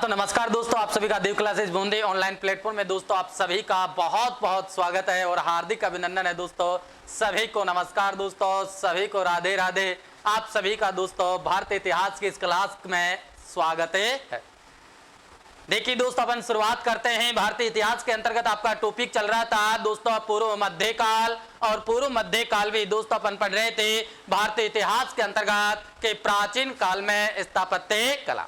तो नमस्कार दोस्तों, आप सभी का देव क्लासेस बूंदे ऑनलाइन प्लेटफॉर्म में दोस्तों आप सभी का बहुत बहुत स्वागत है और हार्दिक अभिनंदन है दोस्तों। सभी को नमस्कार दोस्तों, सभी को राधे राधे। आप सभी का दोस्तों भारतीय इतिहास की इस क्लास में स्वागत है। देखिए दोस्तों, अपन शुरुआत करते हैं। भारतीय इतिहास के अंतर्गत आपका टॉपिक चल रहा था दोस्तों पूर्व मध्यकाल, और पूर्व मध्यकाल भी दोस्तों अपन पढ़ रहे थे भारतीय इतिहास के अंतर्गत के प्राचीन काल में स्थापत्य कला।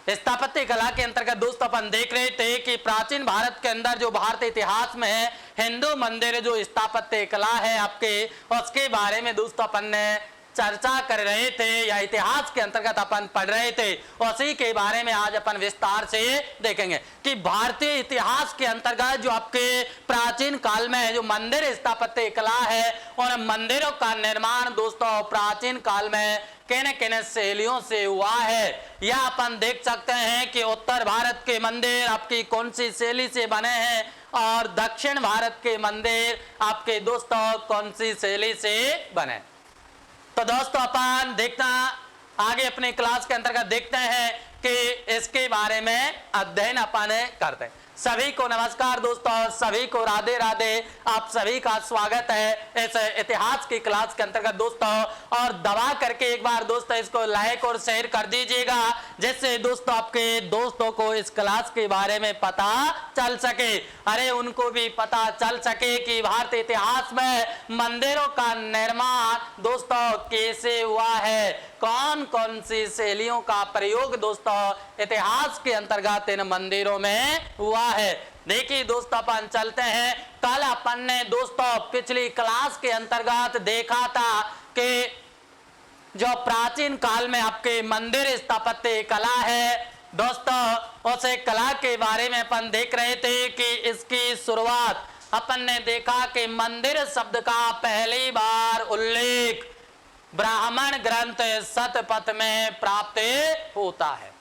स्थापत्य कला के अंतर्गत दोस्तों अपन देख रहे थे कि प्राचीन भारत के अंदर जो भारतीय इतिहास में है हिंदू मंदिर जो स्थापत्य कला है आपके, उसके बारे में दोस्तों अपन ने चर्चा कर रहे थे या इतिहास के अंतर्गत अपन पढ़ रहे थे। उसी के बारे में आज अपन विस्तार से देखेंगे कि भारतीय इतिहास के अंतर्गत जो आपके प्राचीन काल में जो मंदिर स्थापत्य कला है उन मंदिरों का निर्माण दोस्तों प्राचीन काल में किन किन शैलियों से हुआ है। यह अपन देख सकते हैं कि उत्तर भारत के मंदिर आपकी कौन सी शैली से बने हैं और दक्षिण भारत के मंदिर आपके दोस्तों कौन सी शैली से बने। तो दोस्तों अपन देखना आगे अपने क्लास के अंतर्गत देखते हैं कि इसके बारे में अध्ययन अपन करते हैं। सभी को नमस्कार दोस्तों, सभी को राधे राधे। आप सभी का स्वागत है इस इतिहास की क्लास के अंतर्गत दोस्तों। और दबा करके एक बार दोस्तों इसको लाइक और शेयर कर दीजिएगा, जिससे दोस्तों आपके दोस्तों को इस क्लास के बारे में पता चल सके, अरे उनको भी पता चल सके कि भारतीय इतिहास में मंदिरों का निर्माण दोस्तों कैसे हुआ है, कौन कौन सी शैलियों का प्रयोग दोस्तों इतिहास के अंतर्गत इन मंदिरों में हुआ है। देखिए दोस्तों अपन चलते हैं। कल अपन ने दोस्तों पिछली क्लास के अंतर्गत देखा था कि जो प्राचीन काल में आपके मंदिर स्थापत्य कला है दोस्तों, उस कला के बारे में अपन देख रहे थे कि इसकी शुरुआत अपन ने देखा कि मंदिर शब्द का पहली बार उल्लेख ब्राह्मण ग्रंथ शतपथ में प्राप्त होता है।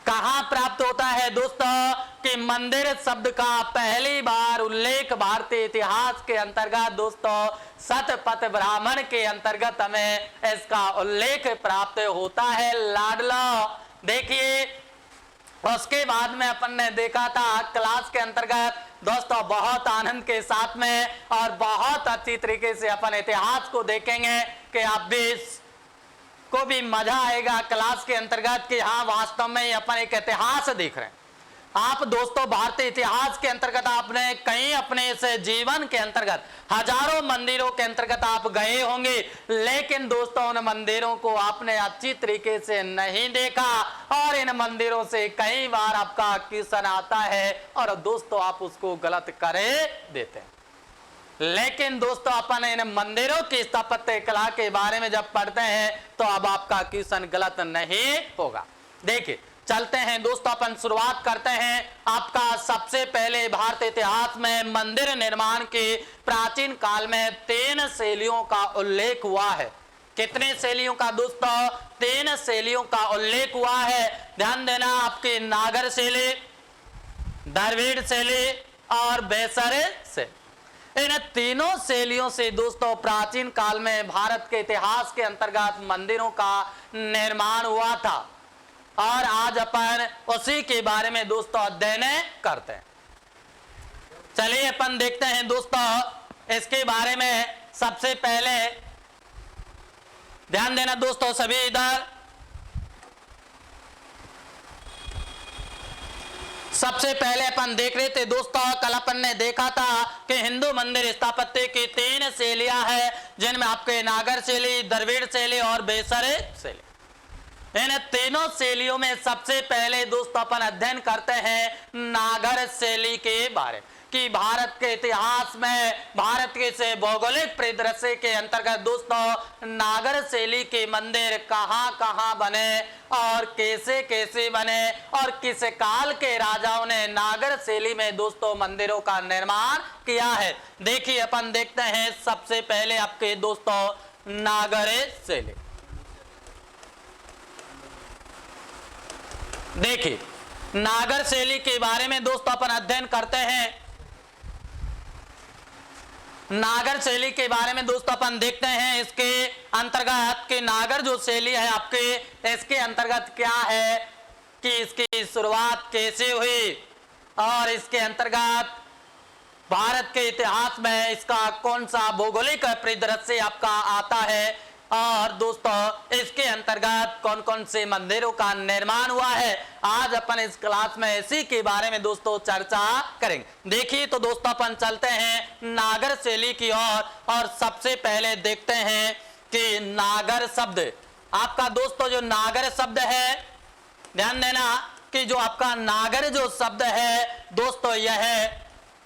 कहां प्राप्त होता है दोस्तों कि मंदिर शब्द का पहली बार उल्लेख भारतीय इतिहास के अंतर्गत दोस्तों शतपथ ब्राह्मण के अंतर्गत हमें इसका उल्लेख प्राप्त होता है लाडला। देखिए उसके बाद में अपन ने देखा था क्लास के अंतर्गत दोस्तों बहुत आनंद के साथ में और बहुत अच्छी तरीके से अपन इतिहास को देखेंगे कि आप भी को भी मजा आएगा क्लास के अंतर्गत कि हाँ वास्तव में अपन एक इतिहास देख रहे हैं। आप दोस्तों भारतीय इतिहास के अंतर्गत आपने कहीं अपने इस जीवन के अंतर्गत हजारों मंदिरों के अंतर्गत आप गए होंगे, लेकिन दोस्तों उन मंदिरों को आपने अच्छी तरीके से नहीं देखा और इन मंदिरों से कई बार आपका क्वेश्चन आता है और दोस्तों आप उसको गलत कर देते हैं। लेकिन दोस्तों अपन इन मंदिरों की स्थापत्य कला के बारे में जब पढ़ते हैं तो अब आपका क्वेश्चन गलत नहीं होगा। देखिए चलते हैं दोस्तों, अपन शुरुआत करते हैं। आपका सबसे पहले भारतीय इतिहास में मंदिर निर्माण के प्राचीन काल में 3 शैलियों का उल्लेख हुआ है। कितने शैलियों का दोस्तों? 3 शैलियों का उल्लेख हुआ है। ध्यान देना, आपकी नागर शैली, द्रविड़ शैली और बेसर शैली। इन तीनों शैलियों से दोस्तों प्राचीन काल में भारत के इतिहास के अंतर्गत मंदिरों का निर्माण हुआ था और आज अपन उसी के बारे में दोस्तों अध्ययन करते हैं। चलिए अपन देखते हैं दोस्तों इसके बारे में। सबसे पहले ध्यान देना दोस्तों सभी इधर। सबसे पहले अपन देख रहे थे दोस्तों, कल अपन ने देखा था कि हिंदू मंदिर स्थापत्य की 3 शैलियां हैं, जिनमें आपके नागर शैली, द्रविड़ शैली और बेसर शैली। इन तीनों शैलियों में सबसे पहले दोस्तों अपन अध्ययन करते हैं नागर शैली के बारे में कि भारत के इतिहास में भारत के से भौगोलिक परिदृश्य के अंतर्गत दोस्तों नागर शैली के मंदिर कहां कहां बने और कैसे कैसे बने और किस काल के राजाओं ने नागर शैली में दोस्तों मंदिरों का निर्माण किया है। देखिए अपन देखते हैं सबसे पहले आपके दोस्तों नागर शैली। देखिए नागर शैली के बारे में दोस्तों अपन अध्ययन करते हैं। नागर शैली के बारे में दोस्तों अपन देखते हैं इसके अंतर्गत कि नागर जो शैली है आपके, इसके अंतर्गत क्या है कि इसकी शुरुआत कैसे हुई और इसके अंतर्गत भारत के इतिहास में इसका कौन सा भौगोलिक परिदृश्य आपका आता है और दोस्तों इसके अंतर्गत कौन कौन से मंदिरों का निर्माण हुआ है, आज अपन इस क्लास में इसी के बारे में दोस्तों चर्चा करेंगे। देखिए तो दोस्तों अपन चलते हैं नागर शैली की ओर और सबसे पहले देखते हैं कि नागर शब्द आपका दोस्तों जो नागर शब्द है, ध्यान देना कि जो आपका नागर जो शब्द है दोस्तों यह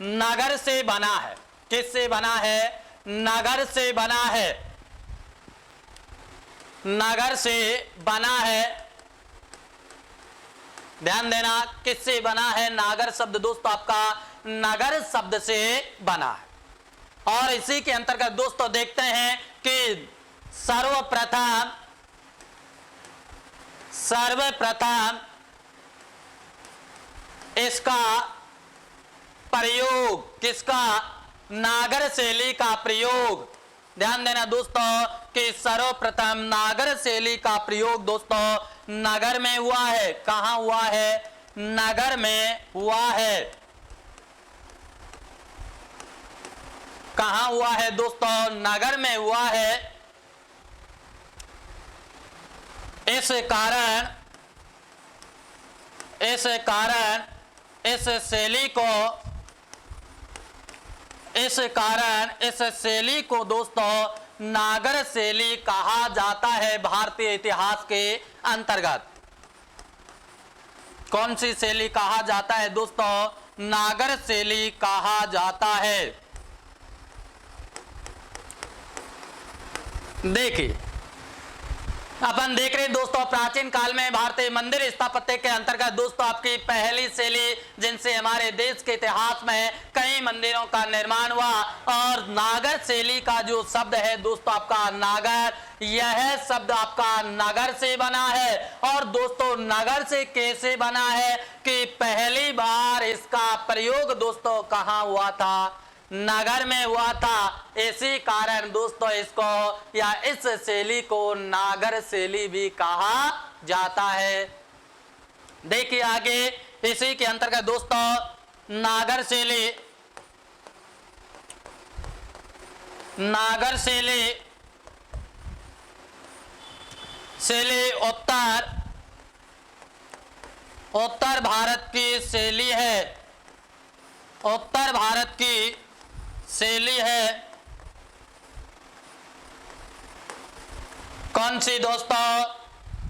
नगर से बना है। किससे बना है? नगर से बना है। नगर से बना है, ध्यान देना किससे बना है? नागर शब्द दोस्तों आपका नगर शब्द से बना है। और इसी के अंतर्गत दोस्तों देखते हैं कि सर्वप्रथम इसका प्रयोग किसका? नागर शैली का प्रयोग, ध्यान देना दोस्तों कि सर्वप्रथम नागर शैली का प्रयोग दोस्तों नगर में हुआ है। कहां हुआ है? नगर में हुआ है। कहां हुआ है दोस्तों? नगर में हुआ है। इस कारण इस शैली को दोस्तों नागर शैली कहा जाता है। भारतीय इतिहास के अंतर्गत कौन सी शैली कहा जाता है दोस्तों? नागर शैली कहा जाता है। देखिए अपन देख रहे हैं दोस्तों प्राचीन काल में भारतीय मंदिर स्थापत्य के अंतर्गत दोस्तों आपकी पहली शैली जिनसे हमारे देश के इतिहास में कई मंदिरों का निर्माण हुआ और नागर शैली का जो शब्द है दोस्तों आपका नागर, यह शब्द आपका नगर से बना है। और दोस्तों नगर से कैसे बना है कि पहली बार इसका प्रयोग दोस्तों कहां हुआ था? नगर में हुआ था। इसी कारण दोस्तों इसको या इस शैली को नागर शैली भी कहा जाता है। देखिए आगे इसी के अंतर्गत दोस्तों नागर शैली उत्तर भारत की शैली है। उत्तर भारत की शैली है। कौन सी दोस्तों?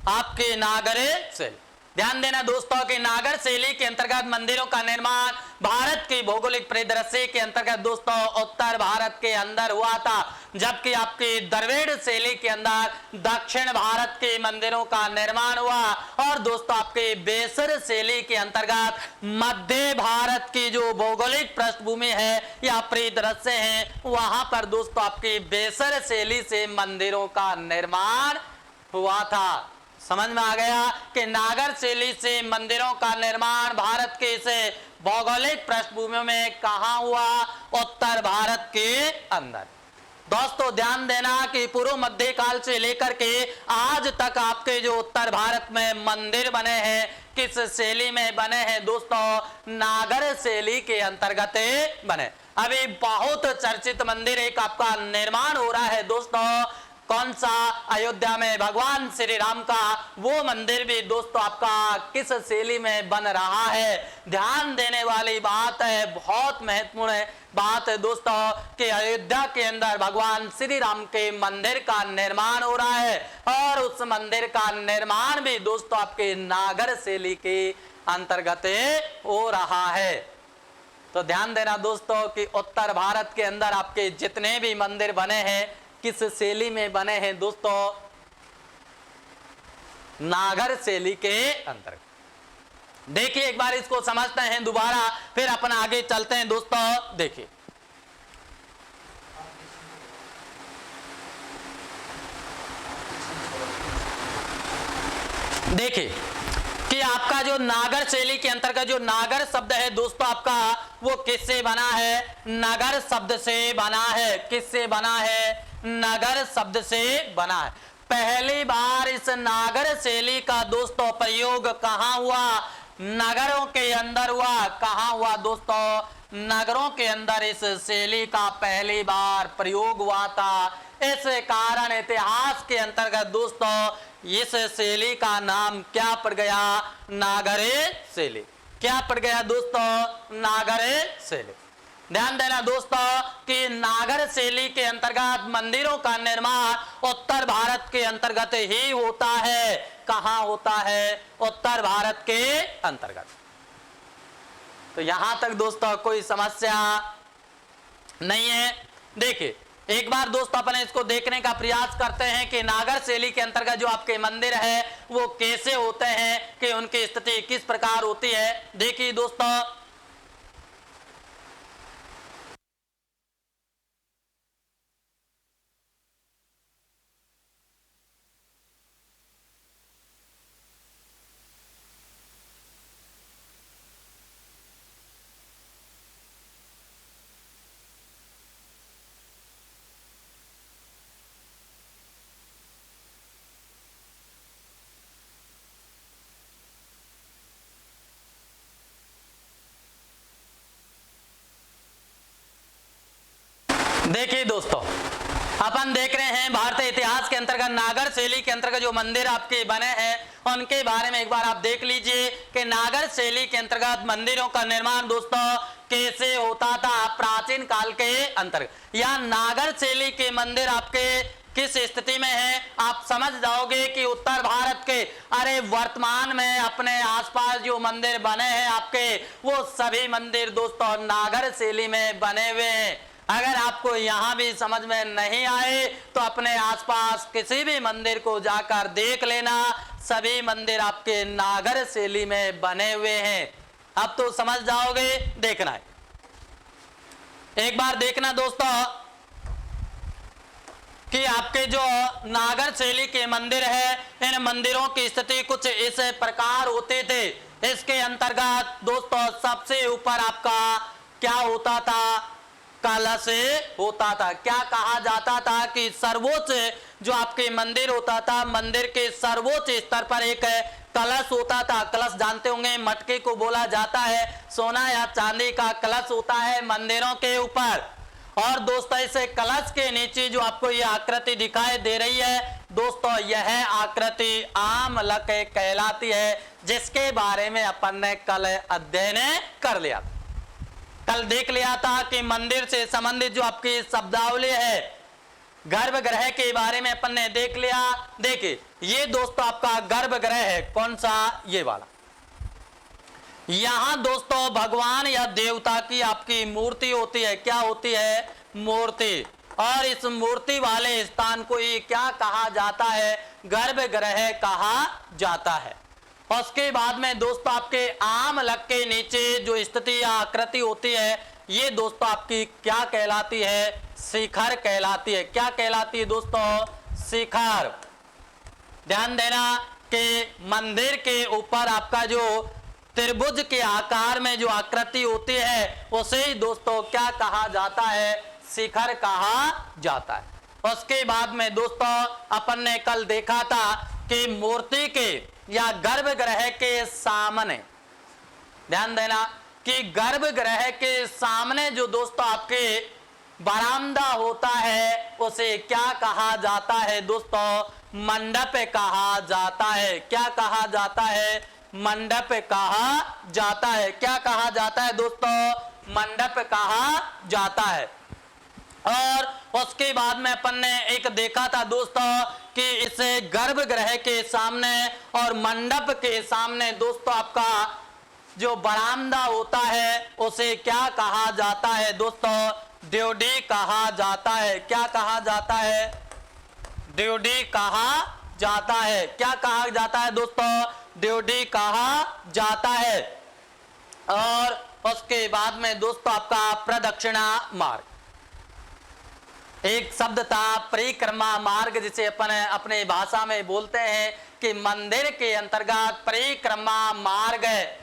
आपकी नागर शैली। ध्यान देना दोस्तों कि नागर शैली के अंतर्गत मंदिरों का निर्माण भारत की भौगोलिक परिदृश्य के अंतर्गत दोस्तों उत्तर भारत के अंदर हुआ था, जबकि आपकी द्रविड़ शैली के अंदर दक्षिण भारत के मंदिरों का निर्माण हुआ। और दोस्तों आपके बेसर शैली के अंतर्गत मध्य भारत की जो भौगोलिक पृष्ठभूमि है या परिदृश्य है वहां पर दोस्तों आपकी बेसर शैली से मंदिरों का निर्माण हुआ था। समझ में आ गया कि नागर शैली से मंदिरों का निर्माण भारत के इसे भौगोलिक पृष्ठभूमि में कहां हुआ? उत्तर भारत के अंदर। दोस्तों ध्यान देना कि पूर्व मध्य काल से लेकर के आज तक आपके जो उत्तर भारत में मंदिर बने हैं किस शैली में बने हैं दोस्तों? नागर शैली के अंतर्गत बने। अभी बहुत चर्चित मंदिर एक आपका निर्माण हो रहा है दोस्तों, कौन सा? अयोध्या में भगवान श्री राम का वो मंदिर भी दोस्तों आपका किस शैली में बन रहा है? ध्यान देने वाली बात है, बहुत महत्वपूर्ण बात है दोस्तों कि अयोध्या के अंदर भगवान श्री राम के मंदिर का निर्माण हो रहा है और उस मंदिर का निर्माण भी दोस्तों आपके नागर शैली के अंतर्गत हो रहा है। तो ध्यान देना दोस्तों कि उत्तर भारत के अंदर आपके जितने भी मंदिर बने हैं किस शैली में बने हैं दोस्तों? नागर शैली के अंतर्गत। देखिए एक बार इसको समझते हैं दोबारा, फिर अपन आगे चलते हैं दोस्तों। देखिए कि आपका जो नागर शैली के अंतर्गत जो नागर शब्द है दोस्तों आपका वो किससे बना है? नगर शब्द से बना है। किससे बना है? नगर शब्द से बना है। पहली बार इस नागर शैली का दोस्तों प्रयोग कहाँ हुआ? नगरों के अंदर हुआ। कहाँ हुआ दोस्तों? नगरों के अंदर इस शैली का पहली बार प्रयोग हुआ था। इस कारण इतिहास के अंतर्गत दोस्तों इस शैली का नाम क्या पड़ गया? नागरे शैली। क्या पड़ गया दोस्तों? नागरे शैली। ध्यान देना दोस्तों कि नागर शैली के अंतर्गत मंदिरों का निर्माण उत्तर भारत के अंतर्गत ही होता है। कहाँ होता है? उत्तर भारत के अंतर्गत। तो यहां तक दोस्तों कोई समस्या नहीं है। देखिए एक बार दोस्तों अपन इसको देखने का प्रयास करते हैं कि नागर शैली के अंतर्गत जो आपके मंदिर है वो कैसे होते हैं, कि उनकी स्थिति किस प्रकार होती है। देखिए दोस्तों, देखिए दोस्तों अपन देख रहे हैं भारतीय इतिहास के अंतर्गत नागर शैली के अंतर्गत जो मंदिर आपके बने हैं उनके बारे में एक बार आप देख लीजिए कि नागर शैली के अंतर्गत मंदिरों का निर्माण दोस्तों कैसे होता था प्राचीन काल के अंतर्गत। या नागर शैली के मंदिर आपके किस स्थिति में है आप समझ जाओगे कि उत्तर भारत के, अरे वर्तमान में अपने आसपास जो मंदिर बने हैं आपके वो सभी मंदिर दोस्तों नागर शैली में बने हुए हैं। अगर आपको यहां भी समझ में नहीं आए तो अपने आसपास किसी भी मंदिर को जाकर देख लेना, सभी मंदिर आपके नागर शैली में बने हुए हैं। अब तो समझ जाओगे, देखना है एक बार देखना दोस्तों कि आपके जो नागर शैली के मंदिर है इन मंदिरों की स्थिति कुछ इस प्रकार होते थे। इसके अंतर्गत दोस्तों सबसे ऊपर आपका क्या होता था? कलश होता था। क्या कहा जाता था कि सर्वोच्च जो आपके मंदिर होता था, मंदिर के सर्वोच्च स्तर पर एक कलश होता था। कलश जानते होंगे मटके को बोला जाता है, सोना या चांदी का कलश होता है मंदिरों के ऊपर। और दोस्तों इस कलश के नीचे जो आपको यह आकृति दिखाई दे रही है दोस्तों, यह आकृति आमलक कहलाती है, जिसके बारे में अपन ने कल अध्ययन कर लिया, कल देख लिया था कि मंदिर से संबंधित जो आपकी शब्दावली है गर्भगृह के बारे में अपन ने देख लिया। देखिए ये दोस्तों आपका गर्भगृह है, कौन सा? ये वाला। यहां दोस्तों भगवान या देवता की आपकी मूर्ति होती है। क्या होती है? मूर्ति। और इस मूर्ति वाले स्थान को ये क्या कहा जाता है? गर्भगृह कहा जाता है। उसके बाद में दोस्तों आपके आम लक के नीचे जो स्थिति या आकृति होती है ये दोस्तों आपकी क्या कहलाती है? शिखर कहलाती है। क्या कहलाती है दोस्तों? शिखर। ध्यान देना कि मंदिर के ऊपर आपका जो त्रिभुज के आकार में जो आकृति होती है उसे ही दोस्तों क्या कहा जाता है? शिखर कहा जाता है। उसके बाद में दोस्तों अपन ने कल देखा था कि मूर्ति के या गर्भगृह के सामने, ध्यान देना कि गर्भगृह के सामने जो दोस्तों आपके बरामदा होता है उसे क्या कहा जाता है दोस्तों? मंडप कहा जाता है। क्या कहा जाता है? मंडप कहा जाता है। क्या कहा जाता है दोस्तों? मंडप कहा जाता है। और उसके बाद में अपन ने एक देखा था दोस्तों कि इस गर्भगृह के सामने और मंडप के सामने दोस्तों आपका जो बरामदा होता है उसे क्या कहा जाता है दोस्तों? ड्योढ़ी कहा जाता है। क्या कहा जाता है? ड्योढ़ी कहा जाता है। क्या कहा जाता है दोस्तों? ड्योढ़ी कहा जाता है। और उसके बाद में दोस्तों आपका प्रदक्षिणा मार्ग, एक शब्द था परिक्रमा मार्ग, जिसे अपन अपने भाषा में बोलते हैं कि मंदिर के अंतर्गत परिक्रमा मार्ग है,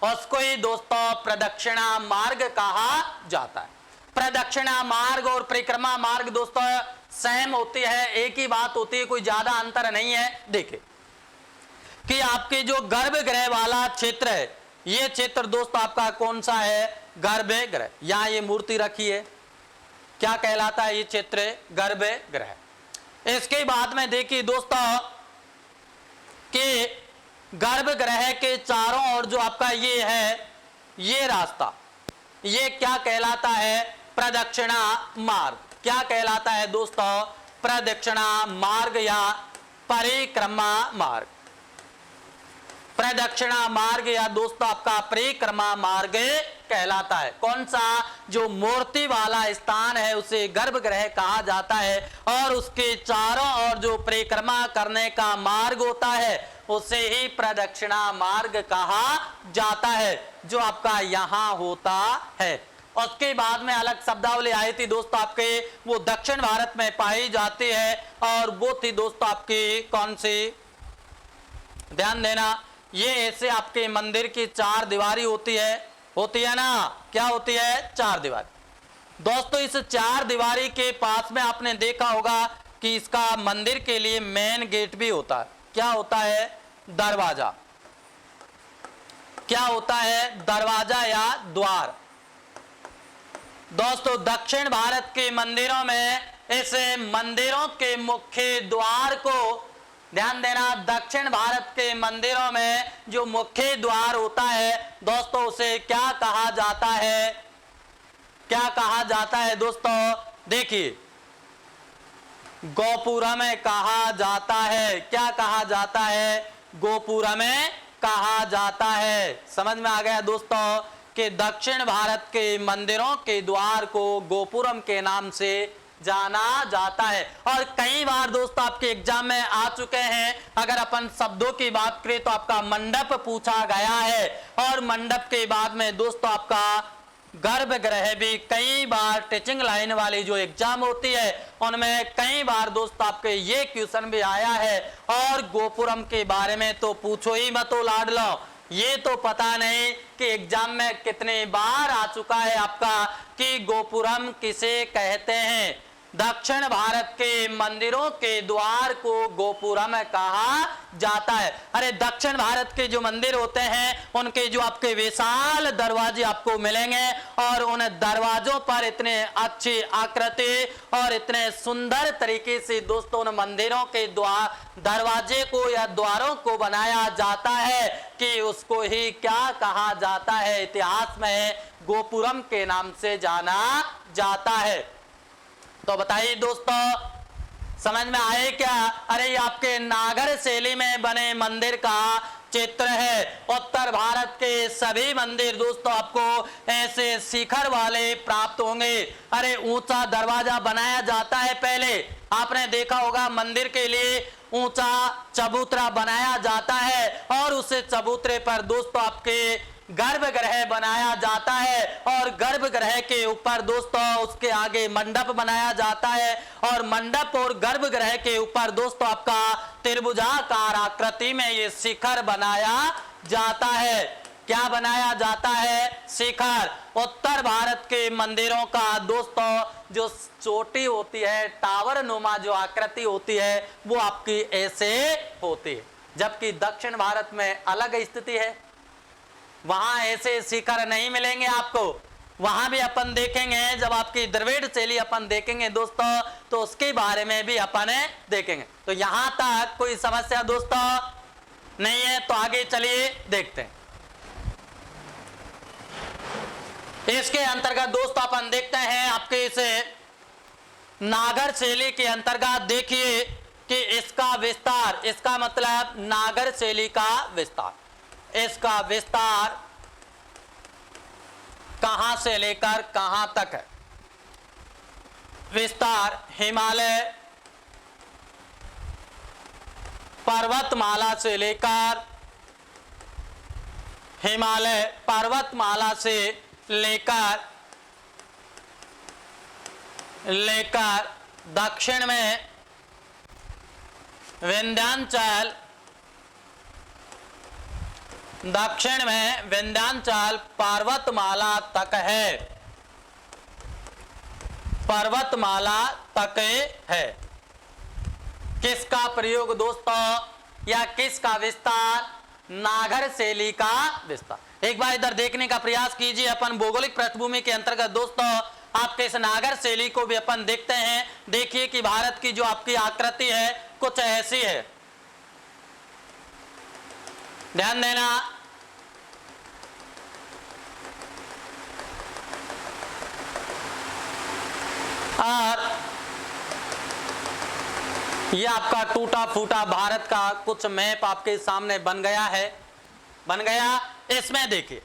उसको ही दोस्तों प्रदक्षिणा मार्ग कहा जाता है। प्रदक्षिणा मार्ग और परिक्रमा मार्ग दोस्तों सेम होती है, एक ही बात होती है, कोई ज्यादा अंतर नहीं है। देखिए कि आपके जो गर्भगृह वाला क्षेत्र है, ये क्षेत्र दोस्तों आपका कौन सा है? गर्भगृह। यहां ये मूर्ति रखी है, क्या कहलाता है ये क्षेत्र? गर्भगृह। इसके बाद में देखिए दोस्तों कि गर्भगृह के चारों ओर जो आपका ये है, ये रास्ता, ये क्या कहलाता है? प्रदक्षिणा मार्ग। क्या कहलाता है दोस्तों? प्रदक्षिणा मार्ग या परिक्रमा मार्ग। प्रदक्षिणा मार्ग या दोस्तों आपका परिक्रमा मार्ग कहलाता है। कौन सा? जो मूर्ति वाला स्थान है उसे गर्भगृह कहा जाता है, और उसके चारों ओर जो परिक्रमा करने का मार्ग होता है उसे ही प्रदक्षिणा मार्ग कहा जाता है, जो आपका यहां होता है। उसके बाद में अलग शब्दावली आई थी दोस्तों आपके, वो दक्षिण भारत में पाई जाती है, और वो थी दोस्तों आपकी कौन सी? ध्यान देना, ये ऐसे आपके मंदिर की चार दीवारी होती है ना? क्या होती है? चार दीवारी। दोस्तों इस चार दीवारी के पास में आपने देखा होगा कि इसका मंदिर के लिए मेन गेट भी होता है। क्या होता है? दरवाजा। क्या होता है? दरवाजा या द्वार। दोस्तों दक्षिण भारत के मंदिरों में इस मंदिरों के मुख्य द्वार को ध्यान देना, दक्षिण भारत के मंदिरों में जो मुख्य द्वार होता है दोस्तों उसे क्या कहा जाता है? क्या कहा जाता है दोस्तों? देखिए गोपुरम कहा जाता है। क्या कहा जाता है? गोपुरम कहा जाता है। समझ में आ गया दोस्तों कि दक्षिण भारत के मंदिरों के द्वार को गोपुरम के नाम से जाना जाता है। और कई बार दोस्तों आपके एग्जाम में आ चुके हैं, अगर अपन शब्दों की बात करें तो आपका मंडप पूछा गया है, और मंडप के बाद में दोस्तों आपका गर्भगृह भी कई बार टीचिंग लाइन वाली जो एग्जाम होती है उनमें कई बार दोस्तों आपके ये क्वेश्चन भी आया है। और गोपुरम के बारे में तो पूछो ही मत लाडलो, ये तो पता नहीं कि एग्जाम में कितने बार आ चुका है आपका कि गोपुरम किसे कहते हैं। दक्षिण भारत के मंदिरों के द्वार को गोपुरम कहा जाता है। अरे दक्षिण भारत के जो मंदिर होते हैं उनके जो आपके विशाल दरवाजे आपको मिलेंगे, और उन दरवाजों पर इतने अच्छी आकृति और इतने सुंदर तरीके से दोस्तों उन मंदिरों के दरवाजे को या द्वारों को बनाया जाता है कि उसको ही क्या कहा जाता है? इतिहास में गोपुरम के नाम से जाना जाता है। तो बताइए दोस्तों समझ में आए क्या? अरे ये आपके नागर शैली में बने मंदिर का चित्र है। उत्तर भारत के सभी मंदिर दोस्तों आपको ऐसे शिखर वाले प्राप्त होंगे। अरे ऊंचा दरवाजा बनाया जाता है, पहले आपने देखा होगा मंदिर के लिए ऊंचा चबूतरा बनाया जाता है, और उस चबूतरे पर दोस्तों आपके गर्भगृह बनाया जाता है, और गर्भगृह के ऊपर दोस्तों उसके आगे मंडप बनाया जाता है, और मंडप और गर्भगृह के ऊपर दोस्तों आपका त्रिभुजाकार आकृति में ये शिखर बनाया जाता है। क्या बनाया जाता है? शिखर। उत्तर भारत के मंदिरों का दोस्तों जो चोटी होती है, टावर नुमा जो आकृति होती है वो आपकी ऐसे होती है, जबकि दक्षिण भारत में अलग स्थिति है, वहां ऐसे शिखर नहीं मिलेंगे आपको। वहां भी अपन देखेंगे, जब आपकी द्रविड़ शैली अपन देखेंगे दोस्तों तो उसके बारे में भी अपन देखेंगे। तो यहां तक कोई समस्या दोस्तों नहीं है, तो आगे चलिए देखते हैं। इसके अंतर्गत दोस्तों अपन देखते हैं आपके इसे नागर शैली के अंतर्गत देखिए कि इसका विस्तार, इसका मतलब नागर शैली का विस्तार, इसका विस्तार कहां से लेकर कहां तक है? विस्तार हिमालय पर्वतमाला से लेकर हिमालय पर्वतमाला से लेकर दक्षिण में विंध्याचल, दक्षिण में विंध्याचल पर्वतमाला तक है। पर्वतमाला तक है। किसका प्रयोग दोस्तों या किसका विस्तार? नागर शैली का विस्तार। एक बार इधर देखने का प्रयास कीजिए। अपन भौगोलिक पृष्ठभूमि के अंतर्गत दोस्तों आपके इस नागर शैली को भी अपन देखते हैं। देखिए कि भारत की जो आपकी आकृति है कुछ ऐसी है, ध्यान देना। और यह आपका टूटा फूटा भारत का कुछ मैप आपके सामने बन गया है, बन गया। इसमें देखिए,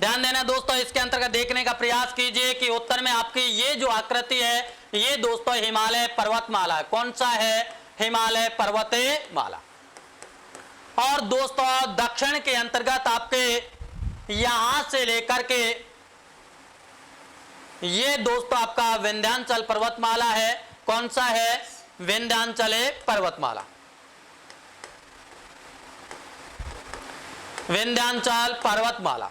ध्यान देना दोस्तों, इसके अंतर्गत देखने का प्रयास कीजिए कि उत्तर में आपकी ये जो आकृति है ये दोस्तों हिमालय पर्वतमाला है। कौन सा है? हिमालय पर्वतमाला। और दोस्तों दक्षिण के अंतर्गत आपके यहां से लेकर के ये दोस्तों आपका विंध्याचल पर्वतमाला है। कौन सा है? विंध्याचल पर्वतमाला, विंध्याचल पर्वतमाला।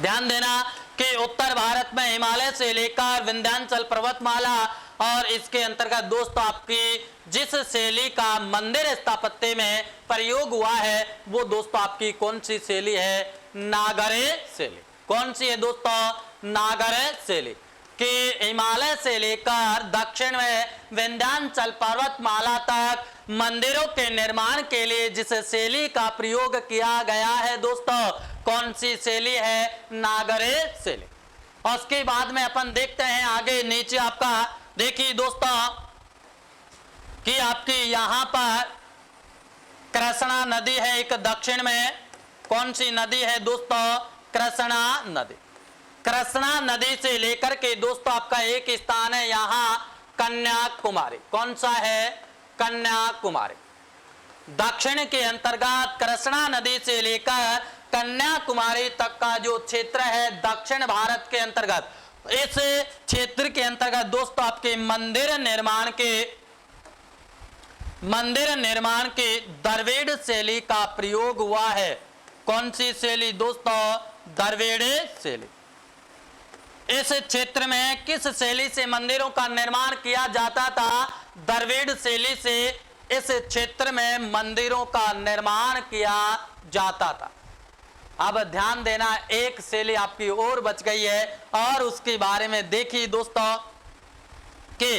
ध्यान देना कि उत्तर भारत में हिमालय से लेकर विंध्याचल पर्वतमाला और इसके अंतर्गत दोस्तों आपकी जिस शैली का मंदिर स्थापत्य में प्रयोग हुआ है वो दोस्तों आपकी कौन सी शैली है? नागर शैली। कौन सी है दोस्तों? नागर शैली। कि हिमालय से लेकर दक्षिण में विंध्याचल पर्वतमाला तक मंदिरों के निर्माण के लिए जिस शैली का प्रयोग किया गया है दोस्तों, कौन सी शैली है? नागर शैली। और उसके बाद में अपन देखते हैं आगे नीचे आपका, देखिए दोस्तों कि आपकी यहां पर कृष्णा नदी है एक दक्षिण में। कौन सी नदी है दोस्तों? कृष्णा नदी। कृष्णा नदी से लेकर के दोस्तों आपका एक स्थान है यहां कन्याकुमारी। कौन सा है? कन्याकुमारी। दक्षिण के अंतर्गत कृष्णा नदी से लेकर कन्याकुमारी तक का जो क्षेत्र है दक्षिण भारत के अंतर्गत, इस क्षेत्र के अंतर्गत दोस्तों आपके मंदिर निर्माण के द्रविड़ शैली का प्रयोग हुआ है। कौन सी शैली दोस्तों? द्रविड़ शैली। इस क्षेत्र में किस शैली से मंदिरों का निर्माण किया जाता था? द्रविड़ शैली से इस क्षेत्र में मंदिरों का निर्माण किया जाता था। अब ध्यान देना, एक शैली आपकी और बच गई है और उसके बारे में देखिए दोस्तों कि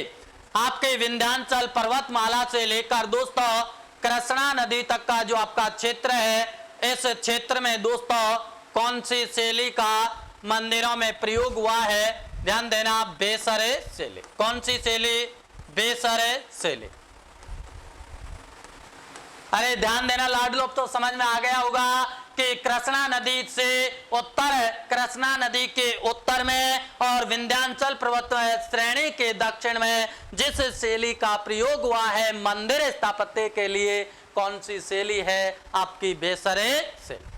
आपके विंध्याचल पर्वतमाला से लेकर दोस्तों कृष्णा नदी तक का जो आपका क्षेत्र है, इस क्षेत्र में दोस्तों कौन सी शैली का मंदिरों में प्रयोग हुआ है? ध्यान देना, बेसर शैली। कौन सी शैली? बेसर शैली। अरे ध्यान देना लाडलो, तो समझ में आ गया होगा कि कृष्णा नदी से उत्तर, कृष्णा नदी के उत्तर में और विंध्याचल पर्वत श्रेणी के दक्षिण में जिस शैली का प्रयोग हुआ है मंदिर स्थापत्य के लिए, कौन सी शैली है? आपकी बेसर शैली।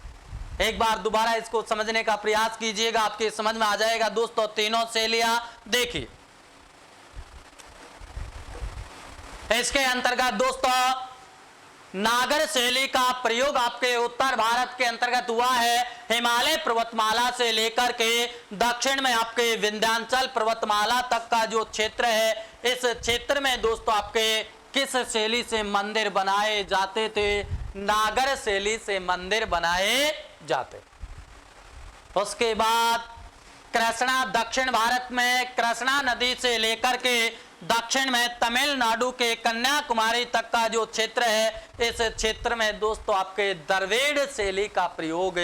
एक बार दोबारा इसको समझने का प्रयास कीजिएगा, आपके समझ में आ जाएगा दोस्तों तीनों शैलियां। देखिए इसके अंतर्गत दोस्तों नागर शैली का प्रयोग आपके उत्तर भारत के अंतर्गत हुआ है। हिमालय पर्वतमाला से लेकर के दक्षिण में आपके विंध्याचल पर्वतमाला तक का जो क्षेत्र है, इस क्षेत्र में दोस्तों आपके किस शैली से मंदिर बनाए जाते थे? नागर शैली से मंदिर बनाए जाते। उसके बाद कृष्णा, दक्षिण भारत में कृष्णा नदी से लेकर के दक्षिण में तमिलनाडु के कन्याकुमारी तक का जो क्षेत्र है, इस क्षेत्र में दोस्तों आपके द्रविड़ शैली का प्रयोग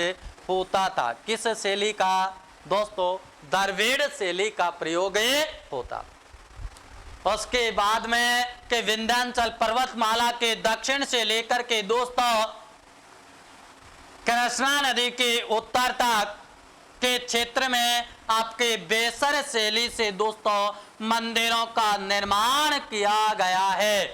होता था। किस शैली का दोस्तों? द्रविड़ शैली का प्रयोग होता। उसके बाद में के विंध्याचल पर्वतमाला के दक्षिण से लेकर के दोस्तों कृष्णा नदी के उत्तर तक के क्षेत्र में आपके बेसर शैली से दोस्तों मंदिरों का निर्माण किया गया है।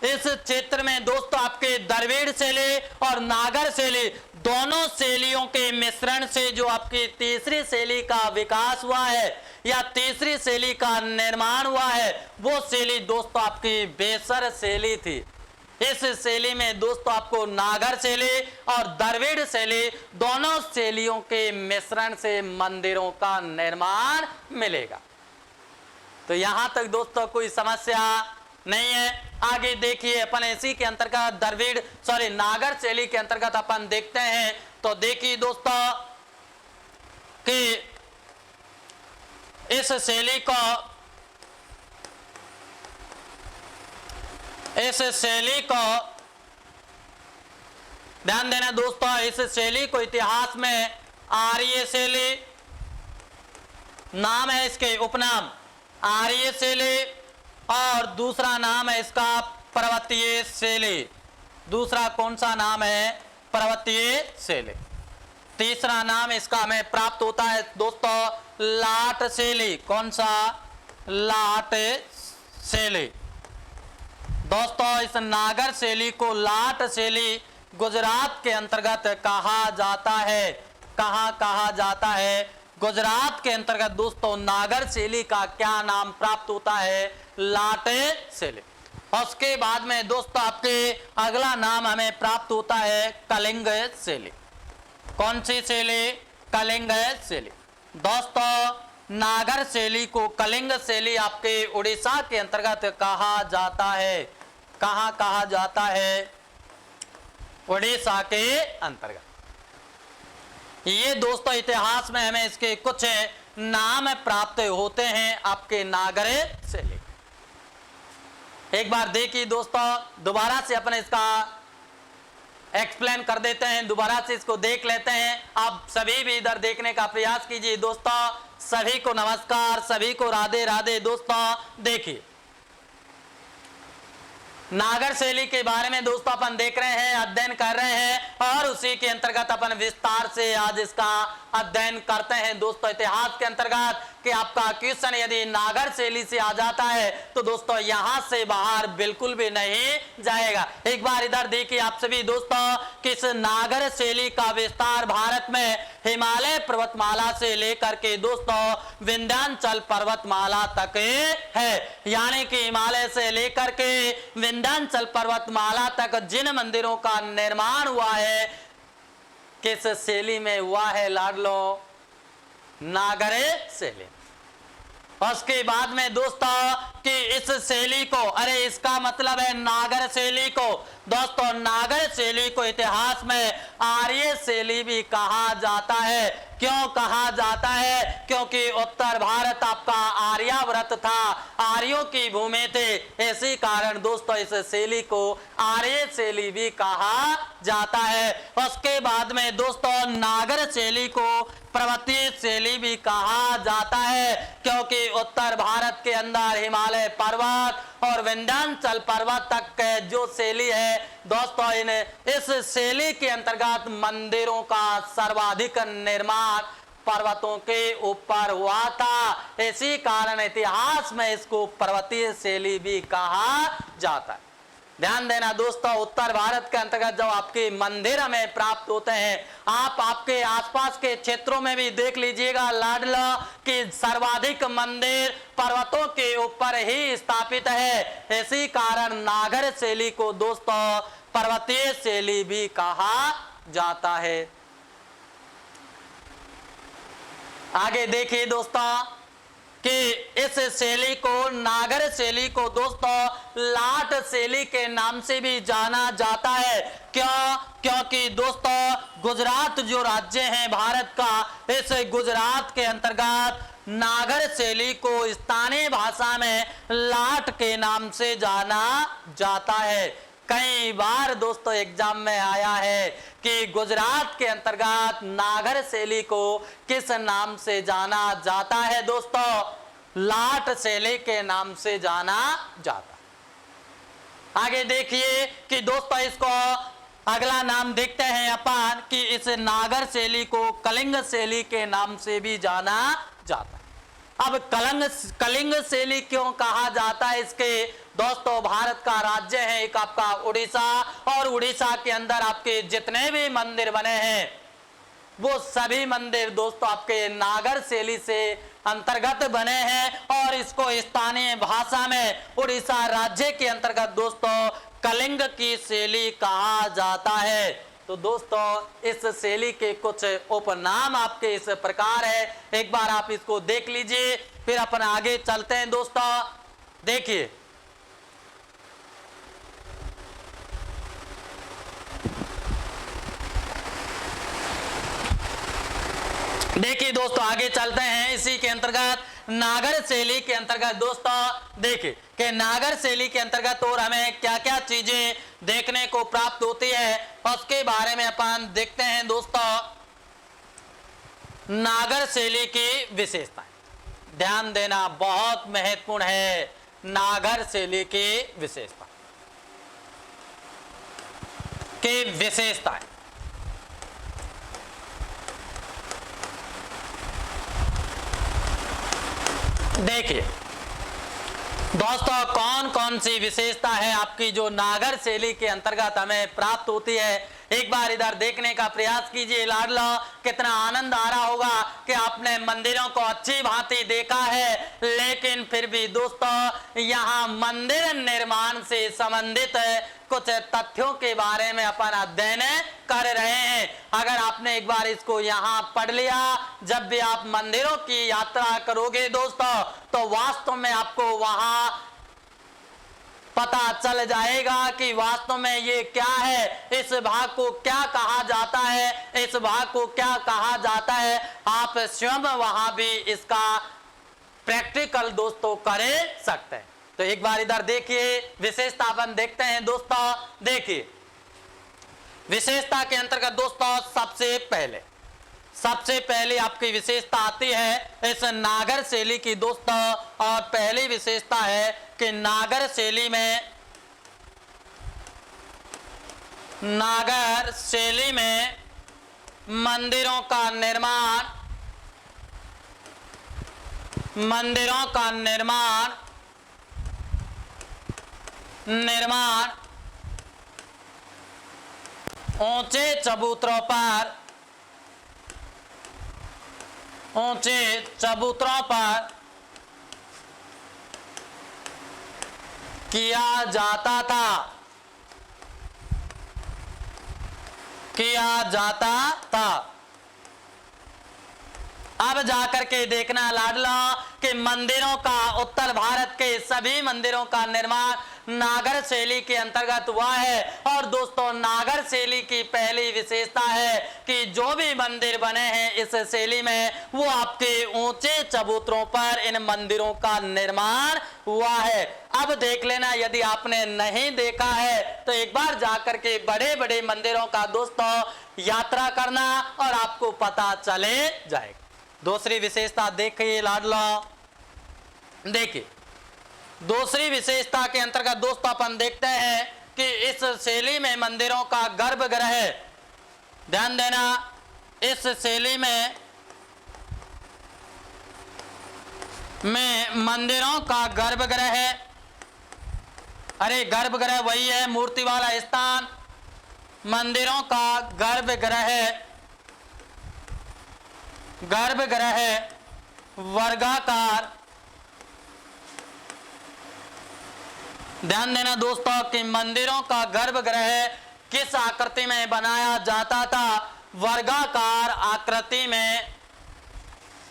इस क्षेत्र में दोस्तों आपके द्रविड़ शैली और नागर शैली दोनों शैलियों के मिश्रण से जो आपकी तीसरी शैली का विकास हुआ है या तीसरी शैली का निर्माण हुआ है, वो शैली दोस्तों आपकी बेसर शैली थी। इस शैली में दोस्तों आपको नागर शैली और द्रविड़ शैली दोनों शैलियों के मिश्रण से मंदिरों का निर्माण मिलेगा। तो यहां तक दोस्तों कोई समस्या नहीं है। आगे देखिए अपन इसी के अंतर्गत नागर शैली के अंतर्गत अपन देखते हैं। तो देखिए दोस्तों कि इस शैली को ध्यान देना दोस्तों, इस शैली को इतिहास में आर्य शैली नाम है, इसके उपनाम आर्य शैली, और दूसरा नाम है इसका पर्वतीय शैली। दूसरा कौन सा नाम है? पर्वतीय शैली। तीसरा नाम इसका हमें प्राप्त होता है दोस्तों लाट शैली। कौन सा? लाट शैली। दोस्तों इस नागर शैली को लाट शैली गुजरात के अंतर्गत कहा जाता है। कहाँ कहा जाता है? गुजरात के अंतर्गत दोस्तों नागर शैली का क्या नाम प्राप्त होता है? लाट शैली। उसके बाद में दोस्तों आपके अगला नाम हमें प्राप्त होता है कलिंग शैली। कौन सी शैली? कलिंग शैली। दोस्तों नागर शैली को कलिंग शैली आपके उड़ीसा के अंतर्गत कहा जाता है। कहाँ कहा जाता है? उड़ीसा के अंतर्गत। ये दोस्तों इतिहास में हमें इसके कुछ नाम प्राप्त होते हैं आपके नागर शैली। एक बार देखिए दोस्तों, दोबारा से अपन इसका एक्सप्लेन कर देते हैं, दोबारा से इसको देख लेते हैं। आप सभी भी इधर देखने का प्रयास कीजिए दोस्तों। सभी को नमस्कार, सभी को राधे राधे। दोस्तों देखिए नागर शैली के बारे में दोस्तों अपन देख रहे हैं, अध्ययन कर रहे हैं, और उसी के अंतर्गत अपन विस्तार से आज इसका अध्ययन करते हैं दोस्तों। इतिहास के अंतर्गत कि आपका क्वेश्चन यदि नागर शैली से आ जाता है तो दोस्तों यहां से बाहर बिल्कुल भी नहीं जाएगा। एक बार इधर देखिए आप सभी दोस्तों, किस नागर शैली का विस्तार भारत में हिमालय पर्वतमाला से लेकर के दोस्तों विंध्याचल पर्वतमाला तक है। यानी कि हिमालय से लेकर के विंध्याचल पर्वतमाला तक जिन मंदिरों का निर्माण हुआ है, किस शैली में हुआ है लाडलो? नागर शैली। उसके बाद में दोस्तों कि इस शैली को, अरे इसका मतलब है नागर शैली को, दोस्तों नागर शैली को इतिहास में आर्य शैली भी कहा जाता है। क्यों कहा जाता है? क्योंकि उत्तर भारत आपका आर्यावर्त था, आर्यों की भूमि थे, इसी कारण दोस्तों इस शैली को आर्य शैली भी कहा जाता है। उसके बाद में दोस्तों नागर शैली को पर्वतीय शैली भी कहा जाता है, क्योंकि उत्तर भारत के अंदर हिमालय पर्वत और विंध्याचल पर्वत तक के जो शैली है दोस्तों, इस शैली के अंतर्गत मंदिरों का सर्वाधिक निर्माण पर्वतों के ऊपर हुआ था। इसी कारण इतिहास में इसको पर्वतीय शैली भी कहा जाता है। ध्यान देना दोस्तों, उत्तर भारत के अंतर्गत जब आपके मंदिर हमें प्राप्त होते हैं, आप आपके आसपास के क्षेत्रों में भी देख लीजिएगा लाडला कि सर्वाधिक मंदिर पर्वतों के ऊपर ही स्थापित है। इसी कारण नागर शैली को दोस्तों पर्वतीय शैली भी कहा जाता है। आगे देखिए दोस्तों कि इस शैली को, नागर शैली को दोस्तों लाट शैली के नाम से भी जाना जाता है। क्यों? क्योंकि दोस्तों गुजरात जो राज्य है भारत का, इस गुजरात के अंतर्गत नागर शैली को स्थानीय भाषा में लाट के नाम से जाना जाता है। कई बार दोस्तों एग्जाम में आया है कि गुजरात के अंतर्गत नागर शैली को किस नाम से जाना जाता है? दोस्तों लाट शैली के नाम से जाना जाता। आगे देखिए कि दोस्तों इसको अगला नाम देखते हैं अपन कि इस नागर शैली को कलिंग शैली के नाम से भी जाना जाता है। अब कलिंग शैली क्यों कहा जाता है? इसके दोस्तों भारत का राज्य है एक आपका उड़ीसा, और उड़ीसा के अंदर आपके जितने भी मंदिर बने हैं वो सभी मंदिर दोस्तों आपके नागर शैली से अंतर्गत बने हैं और इसको स्थानीय भाषा में उड़ीसा राज्य के अंतर्गत दोस्तों कलिंग की शैली कहा जाता है। तो दोस्तों इस शैली के कुछ उपनाम आपके इस प्रकार है, एक बार आप इसको देख लीजिए, फिर अपन आगे चलते हैं। दोस्तों देखिए, देखिए दोस्तों आगे चलते हैं। इसी के अंतर्गत नागर शैली के अंतर्गत दोस्तों देखिए कि नागर शैली के अंतर्गत और हमें क्या क्या चीजें देखने को प्राप्त होती है उसके बारे में अपन देखते हैं। दोस्तों नागर शैली की विशेषताएं ध्यान देना बहुत महत्वपूर्ण है। नागर शैली की विशेषताएं देखिए दोस्तों कौन कौन सी विशेषता है आपकी जो नागर शैली के अंतर्गत हमें प्राप्त होती है। एक बार इधर देखने का प्रयास कीजिए लाडलो, कितना आनंद आ रहा होगा कि आपने मंदिरों को अच्छी भांति देखा है, लेकिन फिर भी दोस्तों यहाँ मंदिर निर्माण से संबंधित कुछ तथ्यों के बारे में अपन अध्ययन कर रहे हैं। अगर आपने एक बार इसको यहाँ पढ़ लिया, जब भी आप मंदिरों की यात्रा करोगे दोस्तों तो वास्तव में आपको वहां पता चल जाएगा कि वास्तव में ये क्या है, इस भाग को क्या कहा जाता है, इस भाग को क्या कहा जाता है। आप स्वयं वहां भी इसका प्रैक्टिकल दोस्तों कर सकते हैं। तो एक बार इधर देखिए विशेषता अपन देखते हैं। दोस्तों देखिए विशेषता के अंतर्गत दोस्तों सबसे पहले आपकी विशेषता आती है इस नागर शैली की दोस्तों, और पहली विशेषता है कि नागर शैली में मंदिरों का निर्माण ऊंचे चबूतरों पर किया जाता था। अब जाकर के देखना लाडला कि मंदिरों का उत्तर भारत के सभी मंदिरों का निर्माण नागर शैली के अंतर्गत हुआ है। और दोस्तों नागर शैली की पहली विशेषता है कि जो भी मंदिर बने हैं इस शैली में वो आपके ऊंचे चबूतरों पर इन मंदिरों का निर्माण हुआ है। अब देख लेना, यदि आपने नहीं देखा है तो एक बार जाकर के बड़े बड़े मंदिरों का दोस्तों यात्रा करना और आपको पता चले जाएगा। दूसरी विशेषता देखिए लाडला, देखिए दूसरी विशेषता के अंतर्गत दोस्तों अपन देखते हैं कि इस शैली में मंदिरों का गर्भगृह, ध्यान देना, इस शैली में मंदिरों का गर्भगृह है, अरे गर्भगृह वही है मूर्ति वाला स्थान, मंदिरों का गर्भगृह वर्गाकार, ध्यान देना दोस्तों कि मंदिरों का गर्भगृह किस आकृति में बनाया जाता था, वर्गाकार आकृति में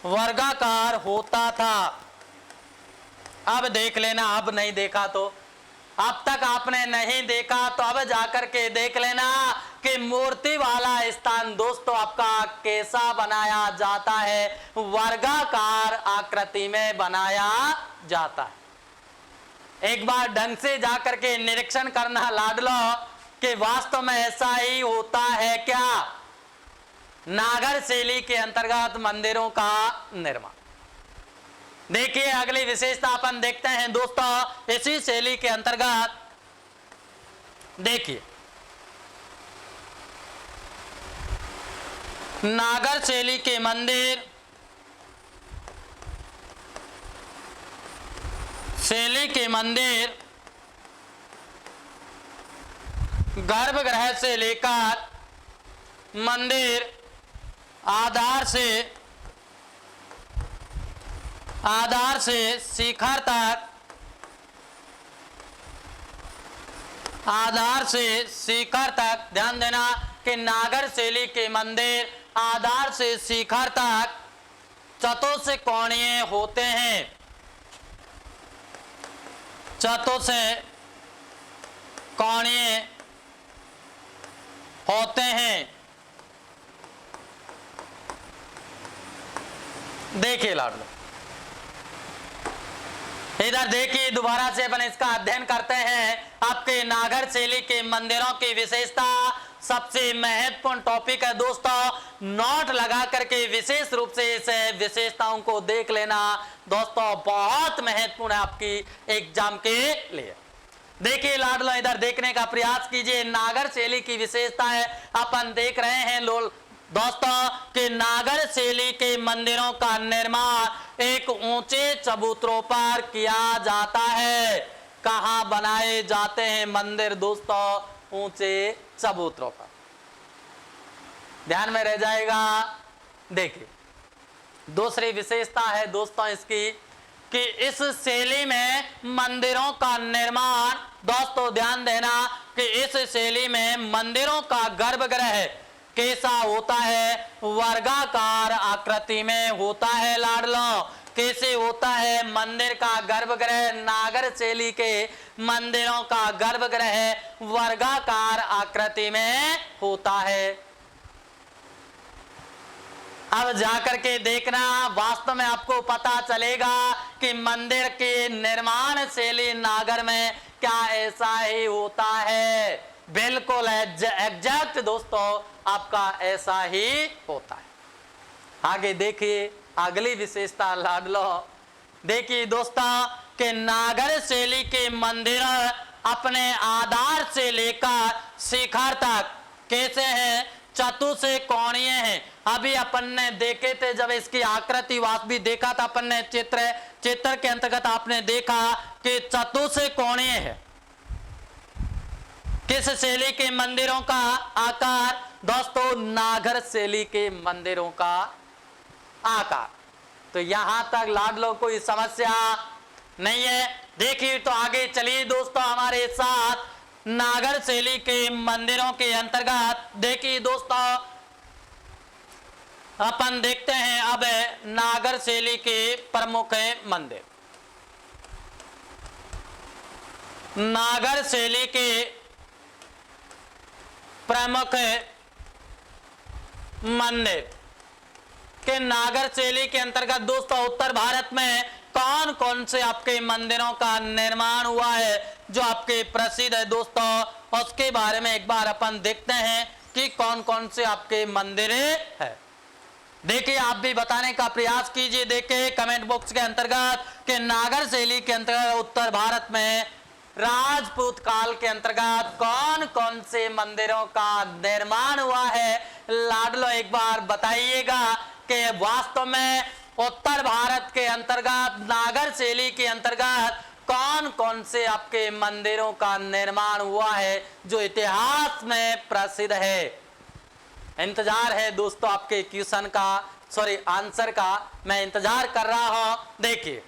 वर्गाकार होता था। अब देख लेना, अब नहीं देखा तो, अब तक आपने नहीं देखा तो अब जाकर के देख लेना कि मूर्ति वाला स्थान दोस्तों आपका कैसा बनाया जाता है, वर्गाकार आकृति में बनाया जाता है। एक बार ढंग से जाकर के निरीक्षण करना लाडलो कि वास्तव में ऐसा ही होता है क्या, नागर शैली के अंतर्गत मंदिरों का निर्माण। देखिए अगली विशेषता अपन देखते हैं दोस्तों इसी शैली के अंतर्गत, देखिए नागर शैली के मंदिर गर्भगृह से लेकर मंदिर आधार से आधार से शिखर तक, आधार से शिखर तक, ध्यान देना कि नागर शैली के मंदिर आधार से शिखर तक चतुष्कोणीय होते हैं, चतुष्कोणीय होते हैं। देखिए लाडलो, इधर देखिए दोबारा से अपन इसका अध्ययन करते हैं। आपके नागर शैली के मंदिरों की विशेषता सबसे महत्वपूर्ण टॉपिक है दोस्तों। नोट लगा करके विशेष रूप से इस विशेषताओं को देख लेना दोस्तों, बहुत महत्वपूर्ण है आपकी एग्जाम के लिए। देखिए लाडलो, इधर देखने का प्रयास कीजिए। नागर शैली की विशेषता है, अपन देख रहे हैं दोस्तों कि नागर शैली के मंदिरों का निर्माण एक ऊंचे चबूतरों पर किया जाता है। कहां बनाए जाते हैं मंदिर दोस्तों? ऊंचे चबूतरों पर। ध्यान में रह जाएगा। देखिए दूसरी विशेषता है दोस्तों इसकी कि इस शैली में मंदिरों का निर्माण, दोस्तों ध्यान देना कि इस शैली में मंदिरों का गर्भगृह कैसा होता है? वर्गाकार आकृति में होता है लाडलो। कैसे होता है मंदिर का गर्भगृह? नागर शैली के मंदिरों का गर्भगृह वर्गाकार आकृति में होता है। अब जाकर के देखना, वास्तव में आपको पता चलेगा कि मंदिर के निर्माण शैली नागर में क्या ऐसा ही होता है। बिल्कुल एग्जैक्ट दोस्तों आपका ऐसा ही होता है। आगे देखिए अगली विशेषता लाडलो। देखिए दोस्तों कि नागर शैली के मंदिर अपने आधार से लेकर शिखर तक कैसे हैं? चतुष्कोणीय हैं। अभी अपन ने देखे थे जब इसकी आकृति वास्तविक देखा था अपन ने, चित्र के अंतर्गत आपने देखा कि चतुष्कोणीय है। किस शैली के मंदिरों का आकार? दोस्तों नागर शैली के मंदिरों का आकार। तो यहां तक लाडलो कोई समस्या नहीं है। देखिए तो आगे चलिए दोस्तों हमारे साथ नागर शैली के मंदिरों के अंतर्गत। देखिए दोस्तों अपन देखते हैं अब नागर शैली के प्रमुख मंदिर। नागर शैली के प्रमुख मंदिर के नागर शैली के अंतर्गत दोस्तों उत्तर भारत में कौन कौन से आपके मंदिरों का निर्माण हुआ है जो आपके प्रसिद्ध है दोस्तों, उसके बारे में एक बार अपन देखते हैं कि कौन कौन से आपके मंदिर है। देखिए आप भी बताने का प्रयास कीजिए, देखिए कमेंट बॉक्स के अंतर्गत कि नागर शैली के अंतर्गत उत्तर भारत में राजपूत काल के अंतर्गत कौन कौन से मंदिरों का निर्माण हुआ है। लाडलो एक बार बताइएगा कि वास्तव में उत्तर भारत के अंतर्गत नागर शैली के अंतर्गत कौन कौन से आपके मंदिरों का निर्माण हुआ है जो इतिहास में प्रसिद्ध है। इंतजार है दोस्तों आपके क्वेश्चन का, सॉरी आंसर का, मैं इंतजार कर रहा हूं। देखिए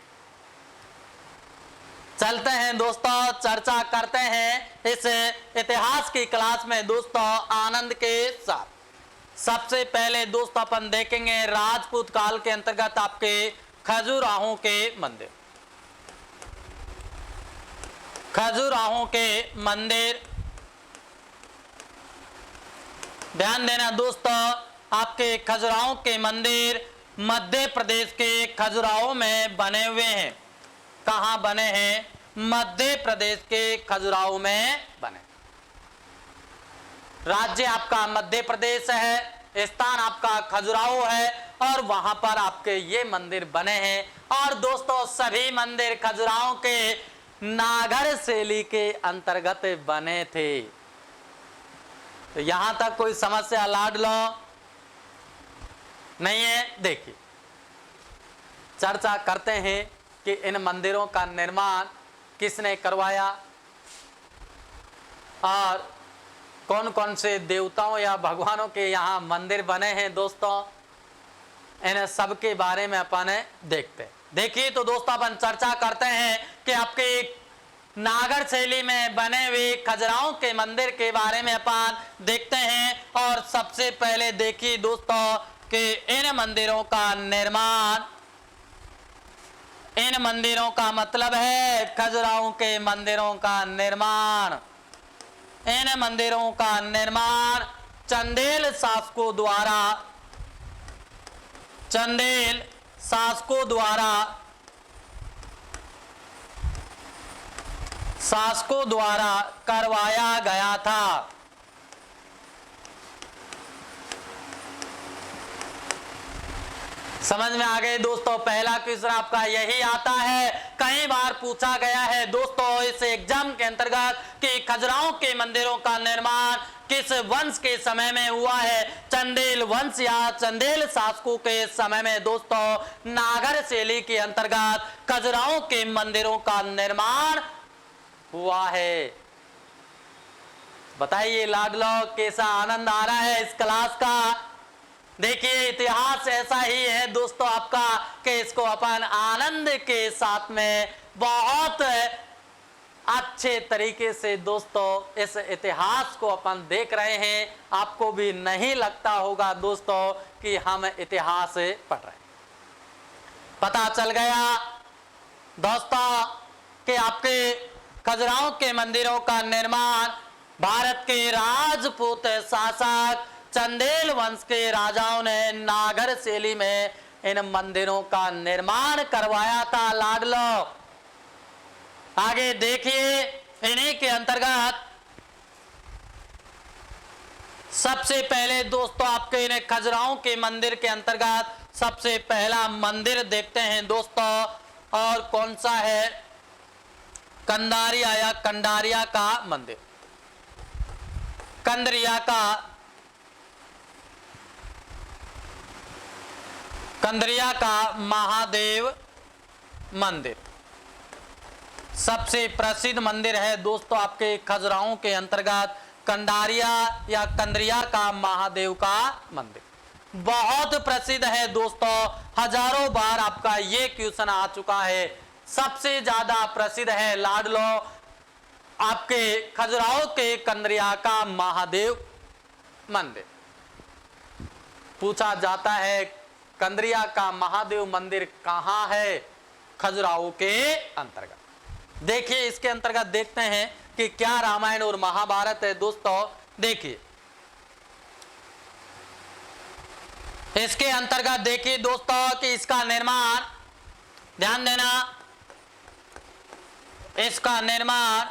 चलते हैं दोस्तों, चर्चा करते हैं इस इतिहास की क्लास में दोस्तों आनंद के साथ। सबसे पहले दोस्तों अपन देखेंगे राजपूत काल के अंतर्गत आपके खजुराहो के मंदिर। खजुराहो के मंदिर, ध्यान देना दोस्तों आपके खजुराहो के मंदिर मध्य प्रदेश के खजुराहो में बने हुए हैं। कहां बने हैं? मध्य प्रदेश के खजुराहो में बने। राज्य आपका मध्य प्रदेश है, स्थान आपका खजुराहो है और वहां पर आपके ये मंदिर बने हैं। और दोस्तों सभी मंदिर खजुराहो के नागर शैली के अंतर्गत बने थे। तो यहां तक कोई समस्या लाडलो नहीं है। देखिए चर्चा करते हैं कि इन मंदिरों का निर्माण किसने करवाया और कौन कौन से देवताओं या भगवानों के यहाँ मंदिर बने हैं दोस्तों। इन सब के बारे में अपन देखते हैं। देखिए तो दोस्तों अपन चर्चा करते हैं कि आपके नागर शैली में बने हुए खजुराहो के मंदिर के बारे में अपन देखते हैं। और सबसे पहले देखिए दोस्तों कि इन मंदिरों का निर्माण, इन मंदिरों का मतलब है खजुराहो के मंदिरों का निर्माण, इन मंदिरों का निर्माण चंदेल शासकों द्वारा, चंदेल शासकों द्वारा करवाया गया था। समझ में आ गए दोस्तों। पहला क्वेश्चन आपका यही आता है, कई बार पूछा गया है दोस्तों इस एग्जाम के अंतर्गत कि खजुराहो के मंदिरों का निर्माण किस वंश के समय में हुआ है। चंदेल वंश या चंदेल शासकों के समय में दोस्तों नागर शैली के अंतर्गत खजुराहो के मंदिरों का निर्माण हुआ है। बताइए लाडलो कैसा आनंद आ रहा है इस क्लास का। देखिए इतिहास ऐसा ही है दोस्तों आपका कि इसको अपन आनंद के साथ में बहुत अच्छे तरीके से दोस्तों इस इतिहास को अपन देख रहे हैं। आपको भी नहीं लगता होगा दोस्तों कि हम इतिहास पढ़ रहे हैं। पता चल गया दोस्तों कि आपके खजुराहो के मंदिरों का निर्माण भारत के राजपूत शासक चंदेल वंश के राजाओं ने नागर शैली में इन मंदिरों का निर्माण करवाया था लाडलो। आगे देखिए इन्हीं के अंतर्गत सबसे पहले दोस्तों आपके इन खजुराहो के मंदिर के अंतर्गत सबसे पहला मंदिर देखते हैं दोस्तों। और कौन सा है? कंदारिया या कंडारिया का मंदिर, कंदरिया का, कंदरिया का महादेव मंदिर सबसे प्रसिद्ध मंदिर है दोस्तों आपके खजुराहो के अंतर्गत। कंडारिया या कंदरिया का महादेव का मंदिर बहुत प्रसिद्ध है दोस्तों। हजारों बार आपका ये क्वेश्चन आ चुका है। सबसे ज्यादा प्रसिद्ध है लाडलो आपके खजुराहो के कंदरिया का महादेव मंदिर। पूछा जाता है कंदरिया का महादेव मंदिर कहां है? खजुराहो के अंतर्गत। देखिए इसके अंतर्गत देखते हैं कि क्या रामायण और महाभारत है दोस्तों। देखिए इसके अंतर्गत देखिए दोस्तों कि इसका निर्माण, ध्यान देना, इसका निर्माण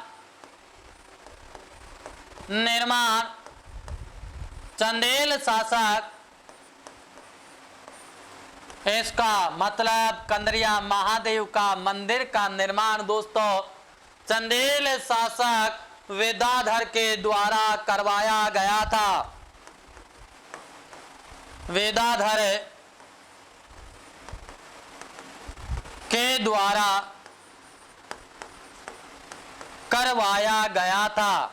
चंदेल शासक, इसका मतलब कंदरिया महादेव का मंदिर का निर्माण दोस्तों चंदेल शासक वेदाधर के द्वारा करवाया गया था। वेदाधर के द्वारा करवाया गया था।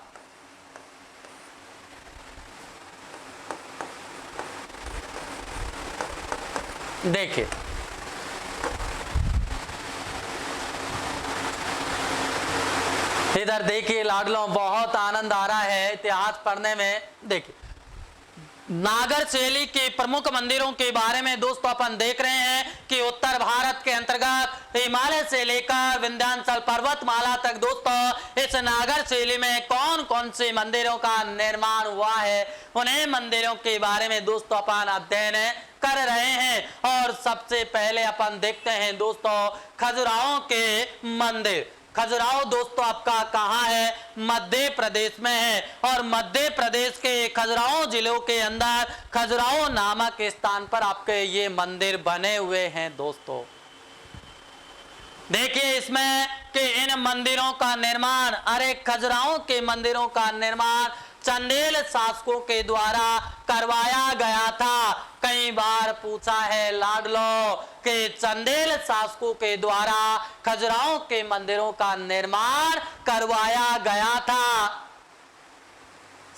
देखिए इधर देखिए लाडलो बहुत आनंद आ रहा है इतिहास पढ़ने में। देखिए नागर शैली के प्रमुख मंदिरों के बारे में दोस्तों अपन देख रहे हैं कि उत्तर भारत के अंतर्गत हिमालय से लेकर विंध्याचल पर्वतमाला तक दोस्तों इस नागर शैली में कौन कौन से मंदिरों का निर्माण हुआ है, उन्हें मंदिरों के बारे में दोस्तों अपन अध्ययन कर रहे हैं। और सबसे पहले अपन देखते हैं दोस्तों खजुराहो के मंदिर। खजुराहो दोस्तों आपका कहाँ है? मध्य प्रदेश में है। और मध्य प्रदेश के खजुराहो जिलों के अंदर खजुराहो नामक स्थान पर आपके ये मंदिर बने हुए हैं दोस्तों। देखिए इसमें कि इन मंदिरों का निर्माण, अरे खजुराहो के मंदिरों का निर्माण चंदेल शासकों के द्वारा करवाया गया था। कई बार पूछा है लाडलो कि चंदेल शासकों के द्वारा खजुराहो के मंदिरों का निर्माण करवाया गया था।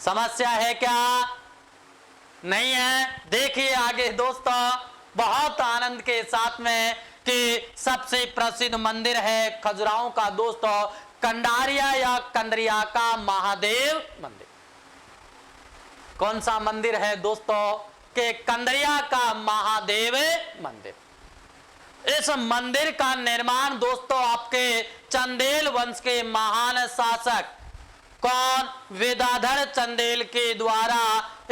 समस्या है क्या? नहीं है। देखिए आगे दोस्तों बहुत आनंद के साथ में कि सबसे प्रसिद्ध मंदिर है खजुराहो का दोस्तों कंडारिया या कंदरिया का महादेव मंदिर। कौन सा मंदिर है दोस्तों के कंदरिया का महादेव मंदिर। इस मंदिर का निर्माण दोस्तों आपके चंदेल वंश के महान शासक कौन विदाधर चंदेल के द्वारा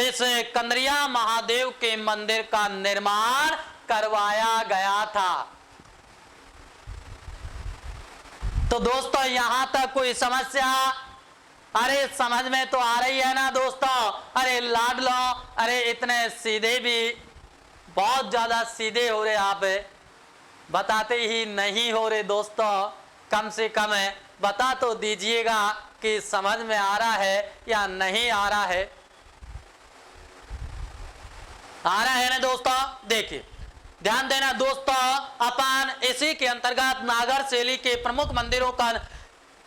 इस कंदरिया महादेव के मंदिर का निर्माण करवाया गया था। तो दोस्तों यहां तक कोई समस्या, अरे समझ में तो आ रही है ना दोस्तों। अरे लाड लो, अरे इतने सीधे भी बहुत ज्यादा सीधे हो रहे आप, बताते ही नहीं हो रहे दोस्तों। कम से कम बता तो दीजिएगा कि समझ में आ रहा है या नहीं आ रहा है। आ रहा है ना दोस्तों। देखिए ध्यान देना दोस्तों, अपन इसी के अंतर्गत नागर शैली के प्रमुख मंदिरों का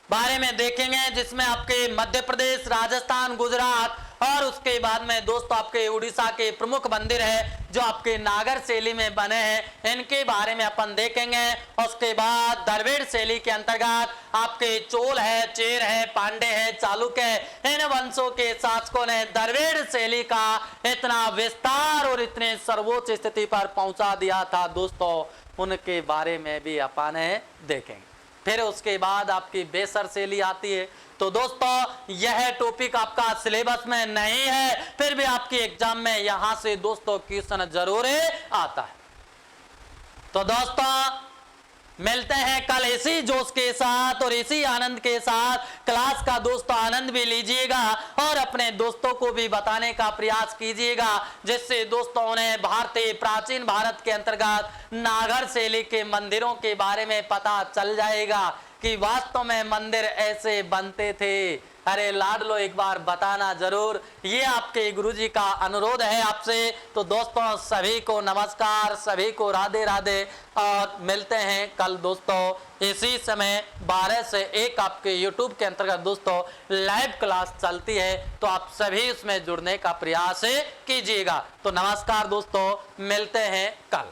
बारे में देखेंगे, जिसमें आपके मध्य प्रदेश, राजस्थान, गुजरात और उसके बाद में दोस्तों आपके उड़ीसा के प्रमुख मंदिर है जो आपके नागर शैली में बने हैं, इनके बारे में अपन देखेंगे। उसके बाद द्रविड़ शैली के अंतर्गत आपके चोल है, चेर है, पांडे है, चालुक्य है, इन वंशों के शासकों ने द्रविड़ शैली का इतना विस्तार और इतने सर्वोच्च स्थिति पर पहुंचा दिया था दोस्तों, उनके बारे में भी अपन देखेंगे। फिर उसके बाद आपकी बेसर शैली आती है। तो दोस्तों यह टॉपिक आपका सिलेबस में नहीं है, फिर भी आपकी एग्जाम में यहां से दोस्तों क्वेश्चन जरूर आता है। तो दोस्तों मिलते हैं कल इसी जोश के साथ और इसी आनंद के साथ। क्लास का दोस्तों आनंद भी लीजिएगा और अपने दोस्तों को भी बताने का प्रयास कीजिएगा, जिससे दोस्तों उन्हें भारतीय प्राचीन भारत के अंतर्गत नागर शैली के मंदिरों के बारे में पता चल जाएगा कि वास्तव में मंदिर ऐसे बनते थे। अरे लाडलो एक बार बताना जरूर, ये आपके गुरुजी का अनुरोध है आपसे। तो दोस्तों सभी को नमस्कार, सभी को राधे राधे और मिलते हैं कल दोस्तों इसी समय 12 से 1 आपके YouTube के अंतर्गत दोस्तों लाइव क्लास चलती है, तो आप सभी उसमें जुड़ने का प्रयास कीजिएगा। तो नमस्कार दोस्तों, मिलते हैं कल।